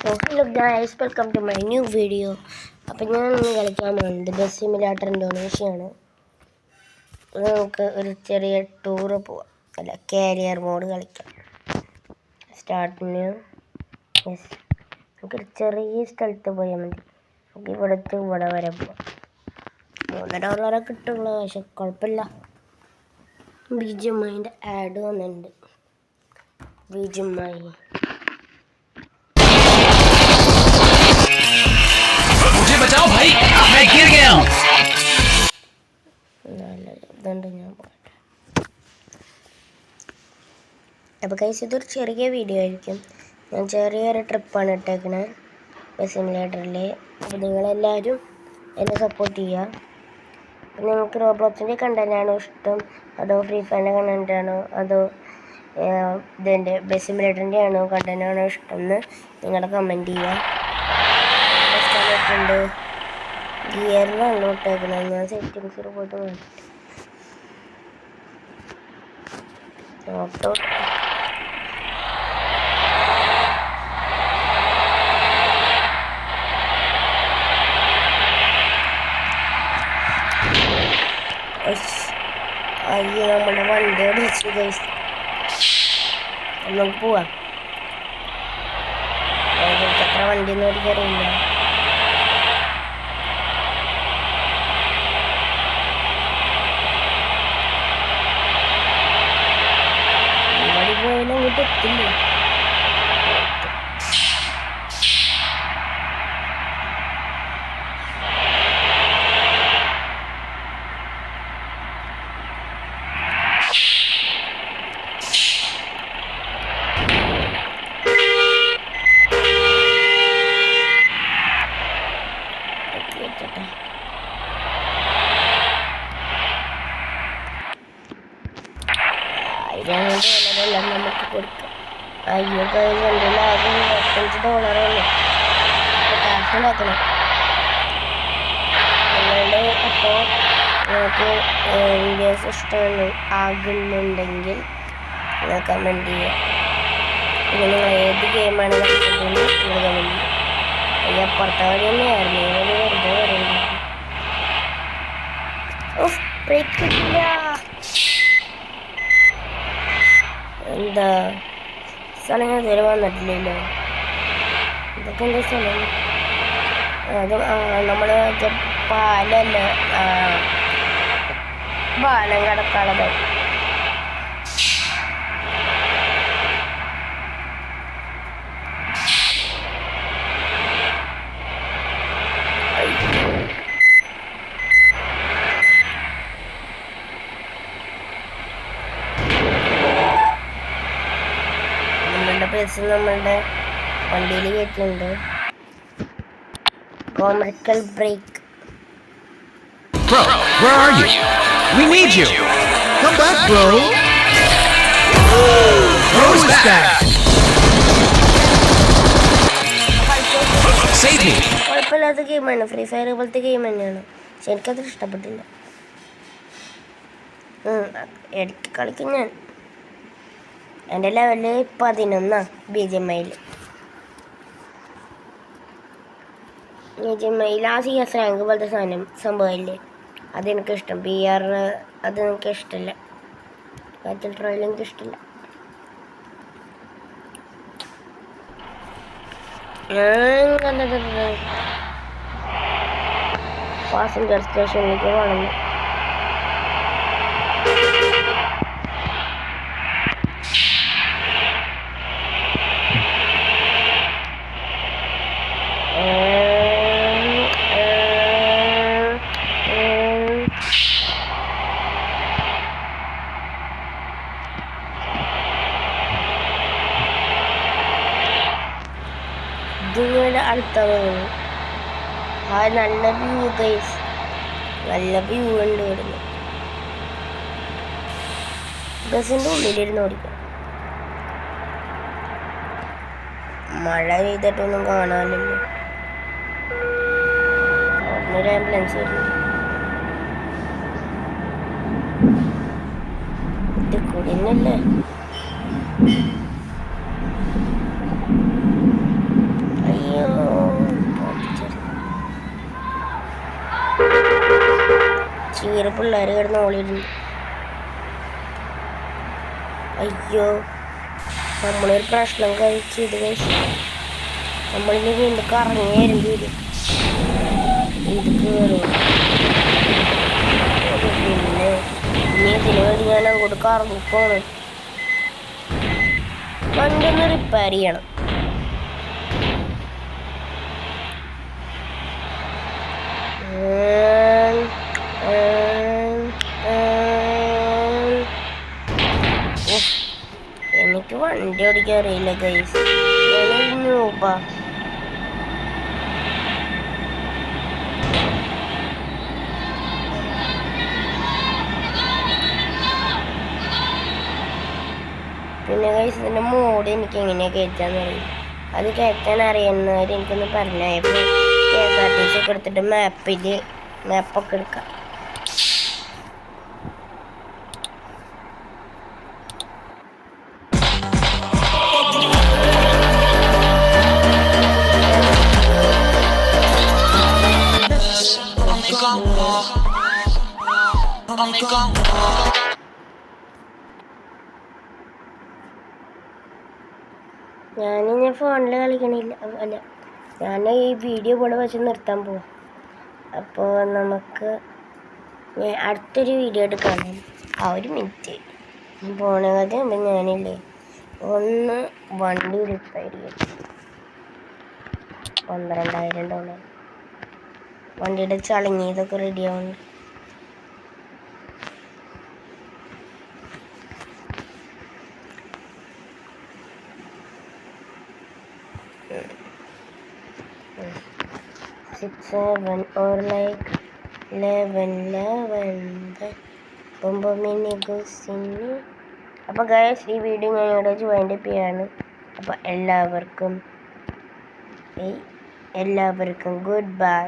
So hello guys, welcome to my new video. അപ്പോൾ ഞാൻ ഇന്ന് കളിക്കാൻ പോകുന്നത് ബസ് സിമുലേറ്റർ ഇന്തോനേഷ്യയാണ്. നമുക്ക് ഒരു ചെറിയ ടൂർ പോവാം, അല്ല കാരിയർ മോഡ് കളിക്കാം. സ്റ്റാർട്ടിന് നമുക്കൊരു ചെറിയ സ്ഥലത്ത് പോയാൽ മതി. നമുക്ക് ഇവിടെ വരെ പോവാം. $3 കിട്ടുള്ളൂ, പക്ഷെ കുഴപ്പമില്ല. BGMIൻ്റെ ആഡ് വന്നിട്ടുണ്ട്. BGMI मुझे बचाओ भाई, मैं गिर गया हूं। അപ്പോൾ ഗൈസ്, ഇതൊരു ചെറിയ വീഡിയോ ആയിരിക്കും. ഞാൻ ചെറിയൊരു ട്രിപ്പാണ് ഇട്ടേക്കണേ ബസ് സിമുലേറ്ററിൽ. അപ്പോൾ നിങ്ങളെല്ലാവരും എന്നെ സപ്പോർട്ട് ചെയ്യുക. അപ്പോൾ നിങ്ങൾക്ക് റോബ്ലോക്സിൻ്റെ കണ്ടൻറ്റാണോ ഇഷ്ടം, അതോ ഫ്രീ ഫയറിൻ്റെ കണ്ടൻറ്റാണോ, അതോ ഇതിൻ്റെ ബസ് സിമുലേറ്ററിൻ്റെ ആണോ കണ്ടൻറ്റാണോ ഇഷ്ടം എന്ന് നിങ്ങളുടെ കമൻറ്റ് ചെയ്യുക. ണ്ട് ഗിയറിലാണ് ഇട്ടേക്കുന്നത്. ഞാൻ സെറ്റിങ്സിൽ പോയിട്ട് ഓട്ടോ അയ്യോ, നമ്മുടെ വണ്ടി അടിച്ചു ഗൈസ്. നമുക്ക് പോവാം. എത്ര വണ്ടിയൊന്നും ഓടിക്കാറില്ല. അങ്ങോട്ട് എത്തില്ല. $1,000 നമുക്ക് കൊടുക്കാം. അയ്യോ, $2 ആകെ $25 കാശ് ഉണ്ടാക്കണം നിങ്ങളുടെ. അപ്പോൾ നിങ്ങൾക്ക് വീഡിയോസ് ഇഷ്ടമാണ് ആകുന്നുണ്ടെങ്കിൽ നിങ്ങൾ കമൻറ്റ് ചെയ്യുക. പിന്നെ നിങ്ങൾ ഏത് ഗെയിമാണ് കളിക്കുന്നതെന്ന് നിങ്ങൾ കമൻറ്റ് ചെയ്യുക. അയ്യോ, പുറത്തെ വഴി തന്നെയായിരുന്നു, ഇവര് വെറുതെ പറയുന്നത്. ബ്രേക്ക് കിട്ടില്ല. എന്താ സ്ഥലം ഞാൻ ഇതുവരെ വന്നിട്ടില്ലല്ലോ. ഇതൊക്കെ എന്താ സ്ഥലം? അത് നമ്മൾ പാലല്ല, പാലം കടക്കാളത്. പേഴ്സ് നമ്മളുടെ വണ്ടിയിൽ കയറ്റുന്നുണ്ട്. Commercial break. Bro, where are you? We need you. Come back, bro. Bro is back. Save me. കുഴപ്പമില്ലാത്ത ഗെയിമാണ്, ഫ്രീ ഫയർ പോലത്തെ ഗെയിം തന്നെയാണ്. പക്ഷെ എനിക്കത് ഇഷ്ടപ്പെട്ടില്ല. ഇടയ്ക്ക് കളിക്കും ഞാൻ. എൻ്റെ ലെവല് 11 BGMIയിൽ. ആ CS റാങ്ക് പോലത്തെ സംഭവമില്ലേ, അതെനിക്കിഷ്ടം. PR അത് എനിക്കിഷ്ടമില്ല. കാറ്റൽ ട്രോയിൽ എനിക്കിഷ്ടമില്ല. പാസഞ്ചർ സ്റ്റേഷനിലേക്ക് വളർന്നു. ഇതിങ്ങനെ അടുത്താണ്. നല്ല വ്യൂ ഗൈസ്, നല്ല വ്യൂ ഉണ്ട് ഇവിടുന്ന്. ബസ്സിൻ്റെ ഉള്ളിലിരുന്ന് ഓടിക്കണം. മഴ പെയ്തിട്ടൊന്നും കാണാനില്ലല്ലോ. ഒരു ആംബുലൻസ് വരുന്നു. ഇത് കുടിന്നല്ലേ. ചെറിയ പിള്ളേർ കിടന്ന് ഓളിയിരുന്നു. അയ്യോ, നമ്മളൊരു പ്രശ്നം കഴിച്ചത് കഴിച്ചു. നമ്മളിനി വീണ്ടും കറങ്ങി വരേണ്ടി വരും. ഇത് കയറും. പിന്നെ ഇനി ഇതിന് വേണ്ടി ഞാൻ അങ്ങോട്ട് കറങ്ങിപ്പോണം. വണ്ടി ഒന്ന് റിപ്പയർ ചെയ്യണം. എനിക്ക് വണ്ടി ഓടിക്കാൻ അറിയില്ല ഗൈസ്. ഞാനൊരു ന്യൂബാ. പിന്നെ ഗൈസ് ഇതിൻ്റെ മോഡ് എനിക്ക് എങ്ങനെയാണ് കയറ്റാന്ന് അറിയില്ല. അത് കയറ്റാൻ അറിയുന്നവർ എനിക്കൊന്ന് പറഞ്ഞായപ്പോൾ KSRTC ഒക്കെ എടുത്തിട്ട് മാപ്പൊക്കെ എടുക്കാം. ഞാനിനി ഫോണിൽ കളിക്കണില്ല. അല്ല, ഞാൻ ഈ വീഡിയോ ഇവിടെ വെച്ച് നിർത്താൻ പോവാം. അപ്പോൾ നമുക്ക് അടുത്തൊരു വീഡിയോ ആയിട്ട് കാണാം. ഒരു മിനിറ്റ് പോണത് അപ്പം ഞാനില്ലേ ഒന്ന് വണ്ടി റിപ്പയർ ചെയ്യും. $12,000 വണ്ടിയുടെ ചളങ്ങിയതൊക്കെ റെഡി ആവുന്നുണ്ട്. $6, $7 or like $11 അപ്പോൾ ഗൈസ് ഈ വീഡിയോ ഞാൻ ഇവിടെ വെച്ച് വൈൻഡപ്പ് ചെയ്യാണ്. അപ്പോൾ എല്ലാവർക്കും ഗുഡ് ബൈ.